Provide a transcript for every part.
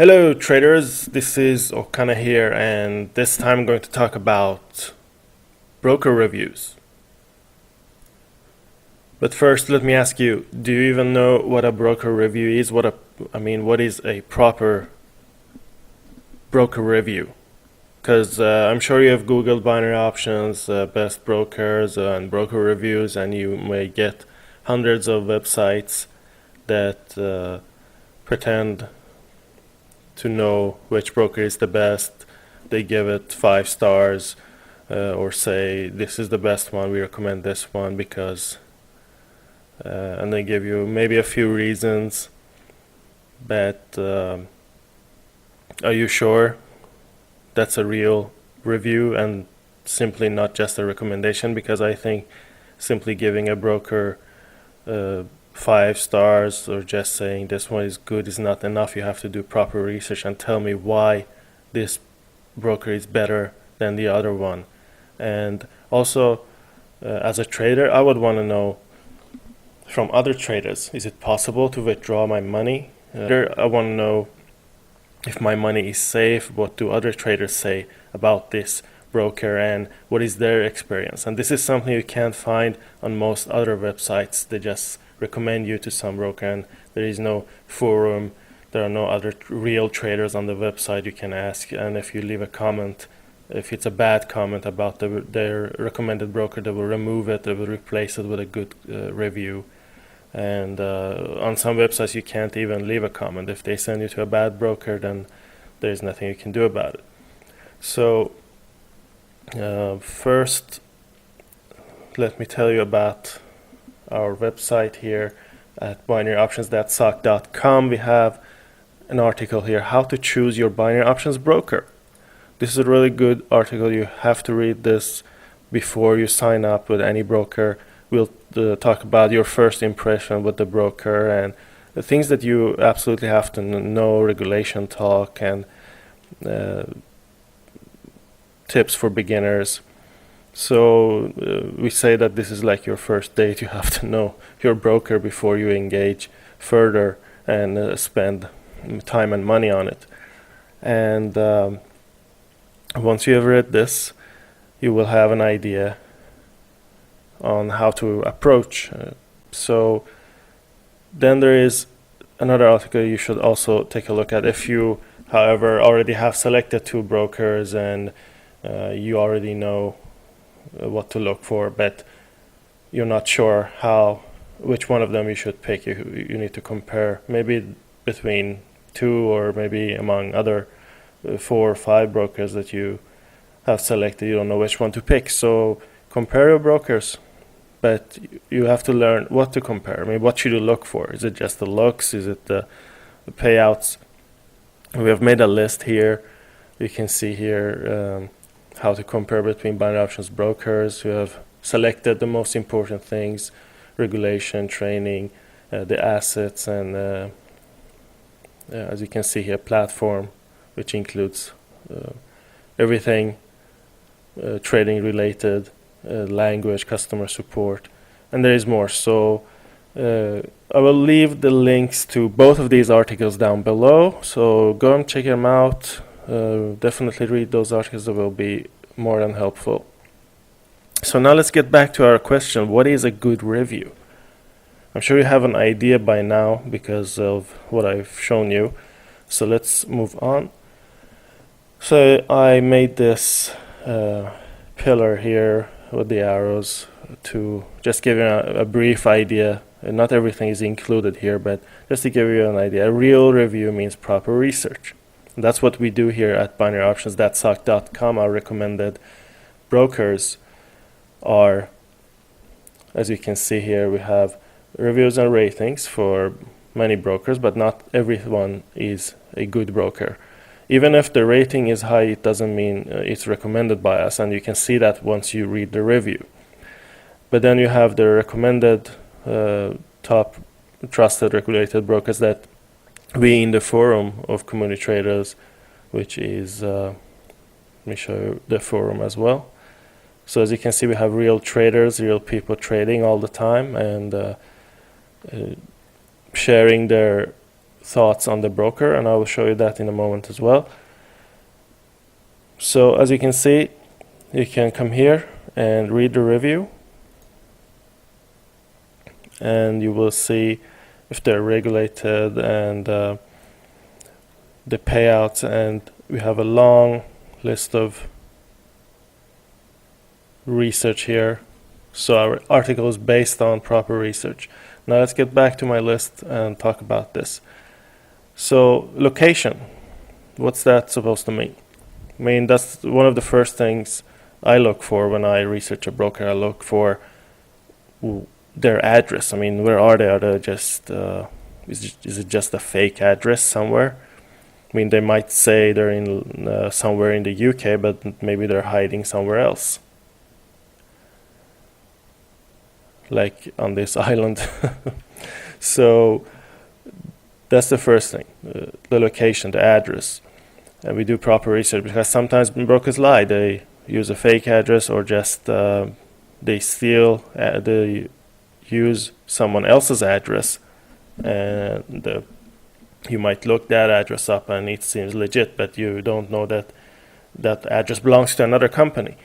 Hello traders, this is Okana here, and this time I'm going to talk about broker reviews. But first let me ask you, do you even know what a broker review is? What is a proper broker review? Because I'm sure you have Googled binary options, best brokers and broker reviews, and you may get hundreds of websites that pretend to know which broker is the best. They give it 5 stars or say this is the best one, we recommend this one because and they give you maybe a few reasons, but are you sure that's a real review and simply not just a recommendation? Because I think simply giving a broker 5 stars or just saying this one is good is not enough. You have to do proper research and tell me why this broker is better than the other one. And also, as a trader, I would want to know from other traders, is it possible to withdraw my money? I want to know if my money is safe. What do other traders say about this broker and what is their experience? And this is something you can't find on most other websites. They just recommend you to some broker, and there is no forum, there are no other real traders on the website you can ask. And if you leave a comment, if it's a bad comment about their recommended broker, they will remove it, they will replace it with a good review. And on some websites you can't even leave a comment. If they send you to a bad broker, then there's nothing you can do about it. So first let me tell you about our website here at BinaryOptionsthatSuck.com. We have an article here, how to choose your binary options broker. This is a really good article. You have to read this before you sign up with any broker. We'll talk about your first impression with the broker and the things that you absolutely have to know, regulation talk and tips for beginners. So we say that this is like your first date. You have to know your broker before you engage further and spend time and money on it. And once you have read this, you will have an idea on how to approach. So then there is another article you should also take a look at. If you, however, already have selected 2 brokers and you already know what to look for, but you're not sure which one of them you should pick. You need to compare maybe between 2 or maybe among other 4 or 5 brokers that you have selected. You don't know which one to pick, so compare your brokers, but you have to learn what to compare. I mean, what should you look for? Is it just the looks? Is it the payouts? We have made a list here. You can see here how to compare between binary options brokers. You have selected the most important things: regulation, training, the assets, and as you can see here, platform, which includes everything trading related, language, customer support, and there is more. So I will leave the links to both of these articles down below, so go and check them out. Definitely read those articles, that will be more than helpful. So now let's get back to our question, what is a good review? I'm sure you have an idea by now because of what I've shown you, so let's move on. So I made this pillar here with the arrows to just give you a brief idea. Not everything is included here, but just to give you an idea. A real review means proper research. And that's what we do here at BinaryOptionsthatSuck.com. Our recommended brokers are, as you can see here, we have reviews and ratings for many brokers, but not everyone is a good broker. Even if the rating is high, it doesn't mean it's recommended by us, and you can see that once you read the review. But then you have the recommended top trusted regulated brokers that we in the forum of CommuniTraders, which is, let me show you the forum as well. So as you can see, we have real traders, real people trading all the time and sharing their thoughts on the broker, and I will show you that in a moment as well. So as you can see, you can come here and read the review, and you will see if they're regulated and the payouts, and we have a long list of research here. So our article is based on proper research. Now let's get back to my list and talk about this. So location, what's that supposed to mean? I mean, that's one of the first things I look for when I research a broker. I look for their address. I mean, where are they? Are they just is it just a fake address somewhere? I mean, they might say they're in somewhere in the UK, but maybe they're hiding somewhere else, like on this island. So that's the first thing, the location, the address. And we do proper research, because sometimes brokers lie. They use a fake address, or just they steal, they use someone else's address, and you might look that address up and it seems legit, but you don't know that that address belongs to another company.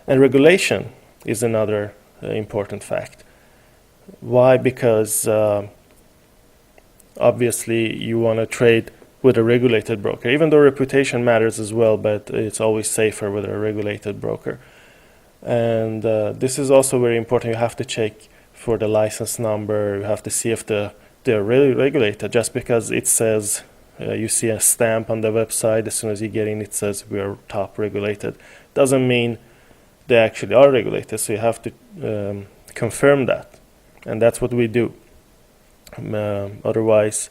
And regulation is another important fact. Why? Because obviously you want to trade with a regulated broker, even though reputation matters as well, but it's always safer with a regulated broker. And this is also very important. You have to check for the license number. You have to see if they're really regulated. Just because it says, you see a stamp on the website, as soon as you get in it says we are top regulated, doesn't mean they actually are regulated. So you have to confirm that, and that's what we do. Otherwise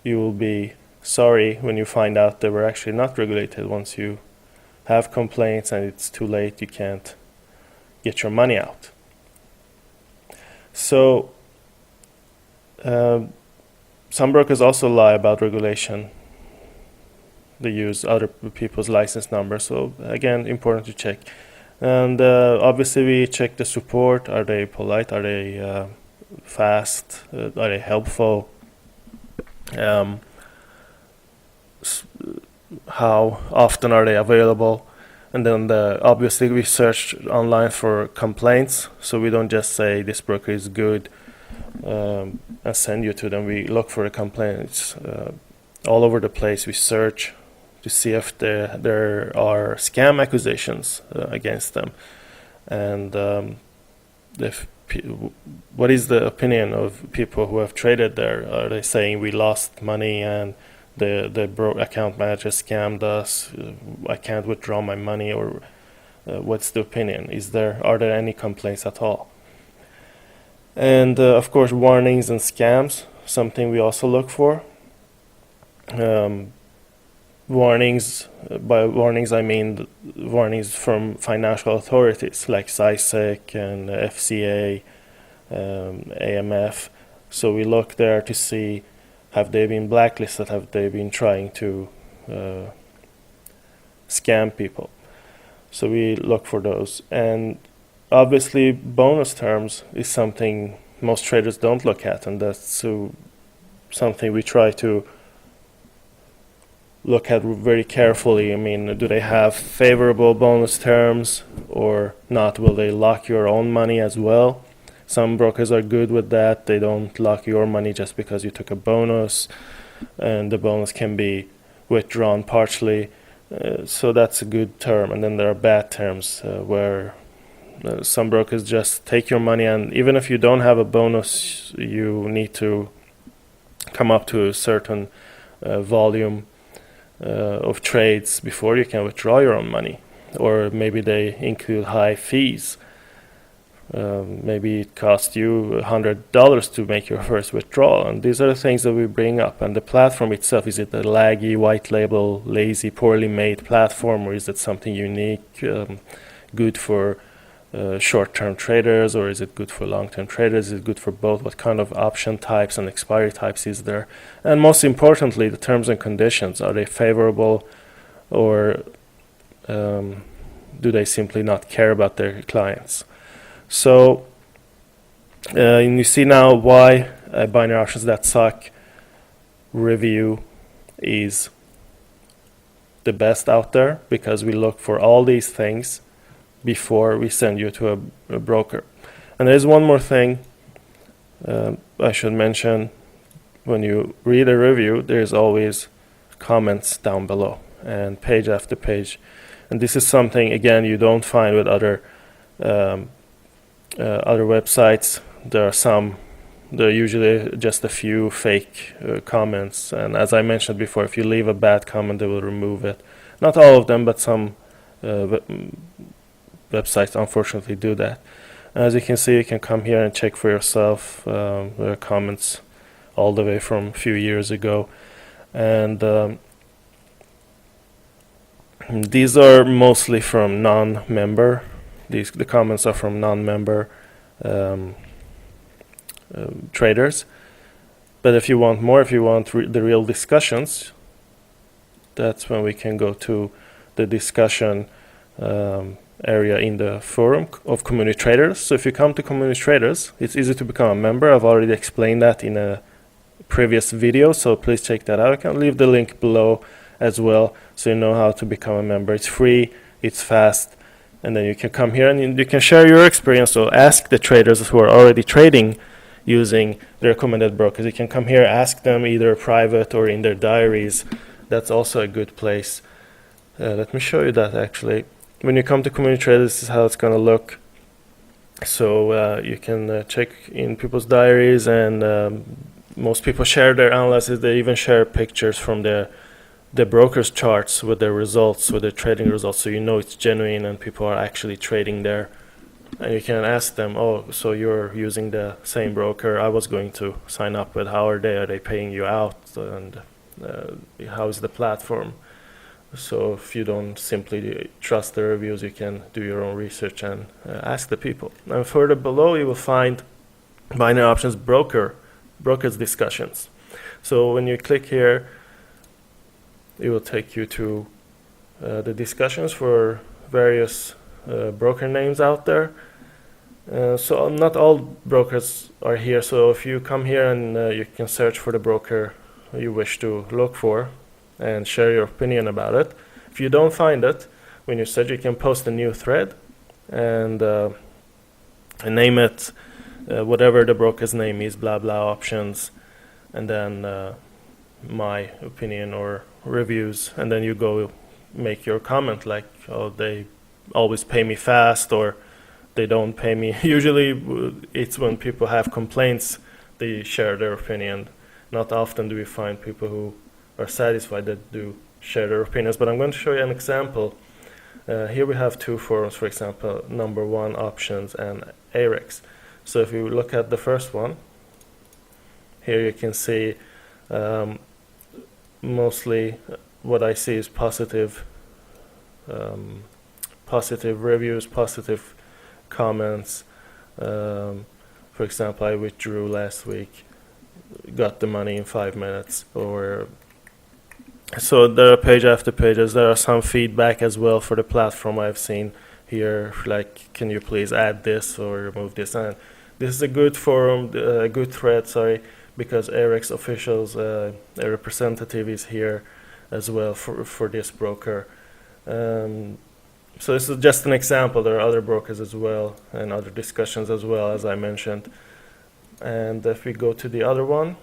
you will be sorry when you find out they were actually not regulated. Once you have complaints and it's too late, you can't get your money out. So some brokers also lie about regulation. They use other people's license numbers. So again, important to check. And obviously we check the support. Are they polite? Are they fast? Are they helpful? How often are they available? And then obviously we search online for complaints, so we don't just say this broker is good and send you to them. We look for the complaints all over the place. We search to see if there are scam accusations against them, and what is the opinion of people who have traded there? Are they saying we lost money and the account manager scammed us, I can't withdraw my money, or what's the opinion? Are there any complaints at all? And of course, warnings and scams, something we also look for. Warnings, by warnings I mean warnings from financial authorities like SISEC and FCA, AMF. So we look there to see, have they been blacklisted? Have they been trying to scam people? So we look for those. And obviously bonus terms is something most traders don't look at, and that's something we try to look at very carefully. I mean, do they have favorable bonus terms or not? Will they lock your own money as well? Some brokers are good with that. They don't lock your money just because you took a bonus, and the bonus can be withdrawn partially. So that's a good term. And then there are bad terms where some brokers just take your money, and even if you don't have a bonus, you need to come up to a certain volume of trades before you can withdraw your own money. Or maybe they include high fees. Maybe it cost you $100 to make your first withdrawal, and these are the things that we bring up. And the platform itself, is it a laggy, white label, lazy, poorly made platform, or is it something unique, good for short-term traders, or is it good for long-term traders? Is it good for both? What kind of option types and expiry types is there? And most importantly, the terms and conditions, are they favorable, or do they simply not care about their clients? So and you see now why BinaryOptionsthatSuck review is the best out there, because we look for all these things before we send you to a broker. And there's one more thing I should mention. When you read a review, there's always comments down below and page after page. And this is something, again, you don't find with other websites. There are usually just a few fake comments. And as I mentioned before, if you leave a bad comment, they will remove it. Not all of them, but some websites unfortunately do that. As you can see, you can come here and check for yourself. There are comments all the way from a few years ago. And these are mostly from non-member. The comments are from non-member traders. But if you want more, if you want the real discussions, that's when we can go to the discussion area in the forum of CommuniTraders. So if you come to CommuniTraders, it's easy to become a member. I've already explained that in a previous video, so please check that out. I can leave the link below as well, so you know how to become a member. It's free, it's fast, and then you can come here and you can share your experience. So ask the traders who are already trading using the recommended brokers. You can come here, ask them either private or in their diaries. That's also a good place. Let me show you that actually. When you come to CommuniTraders, this is how it's going to look. So you can check in people's diaries, and most people share their analysis. They even share pictures from the broker's charts with their results, with their trading results, so you know it's genuine and people are actually trading there. And you can ask them, oh, so you're using the same broker I was going to sign up with. How are they? Are they paying you out? And how is the platform? So if you don't simply trust the reviews, you can do your own research and ask the people. And further below, you will find binary options brokers discussions. So when you click here, it will take you to the discussions for various broker names out there. So not all brokers are here. So if you come here and you can search for the broker you wish to look for and share your opinion about it. If you don't find it, when you search, you can post a new thread and name it whatever the broker's name is, blah blah options, and then my opinion or reviews, and then you go make your comment like, oh, they always pay me fast, or they don't pay me. Usually it's when people have complaints they share their opinion. Not often do we find people who are satisfied that do share their opinions, but I'm going to show you an example. Here we have two forums, for example, number 1 options and AREX. So if you look at the first one, here you can see mostly what I see is positive reviews, positive comments. For example, I withdrew last week, got the money in 5 minutes, or so there are page after pages. There are some feedback as well for the platform I've seen here, like, can you please add this or remove this? And this is a good forum, a good thread, sorry, because AREX officials, a representative is here as well for this broker. So this is just an example. There are other brokers as well and other discussions as well, as I mentioned. And if we go to the other one,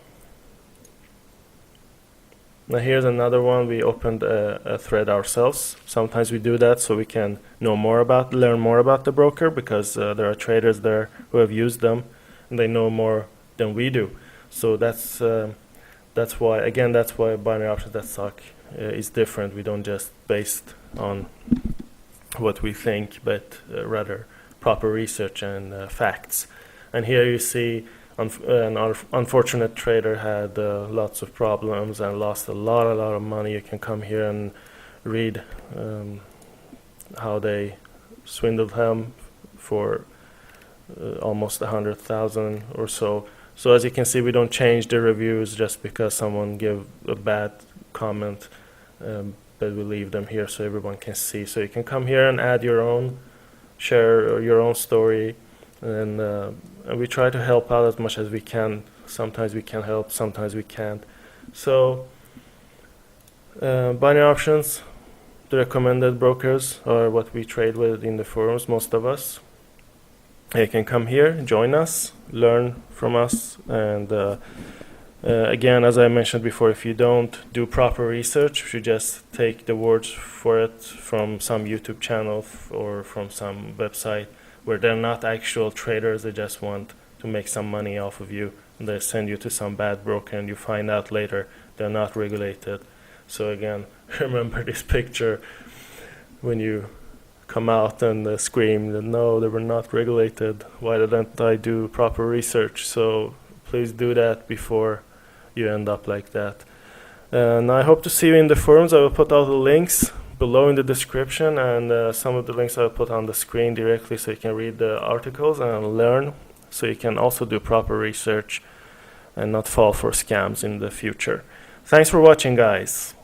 now here's another one. We opened a thread ourselves. Sometimes we do that so we can learn more about the broker, because there are traders there who have used them and they know more than we do. So that's why BinaryOptionsthatSuck is different. We don't just based on what we think, but rather proper research and facts. And here you see an unfortunate trader had lots of problems and lost a lot of money. You can come here and read how they swindled him for almost 100,000 or so. So as you can see, we don't change the reviews just because someone gave a bad comment, but we leave them here so everyone can see. So you can come here and add your own, share your own story, and we try to help out as much as we can Sometimes we can help, sometimes we can't. So binary options, the recommended brokers are what we trade with in the forums, most of us. You can come here, join us, learn from us, and again, as I mentioned before, if you don't do proper research, if you just take the words for it from some YouTube channel or from some website where they're not actual traders, they just want to make some money off of you, and they send you to some bad broker, and you find out later they're not regulated. So again, remember this picture when you come out and scream that no, they were not regulated. Why didn't I do proper research? So please do that before you end up like that. And I hope to see you in the forums. I will put all the links below in the description, and some of the links I will put on the screen directly so you can read the articles and learn, so you can also do proper research and not fall for scams in the future. Thanks for watching, guys.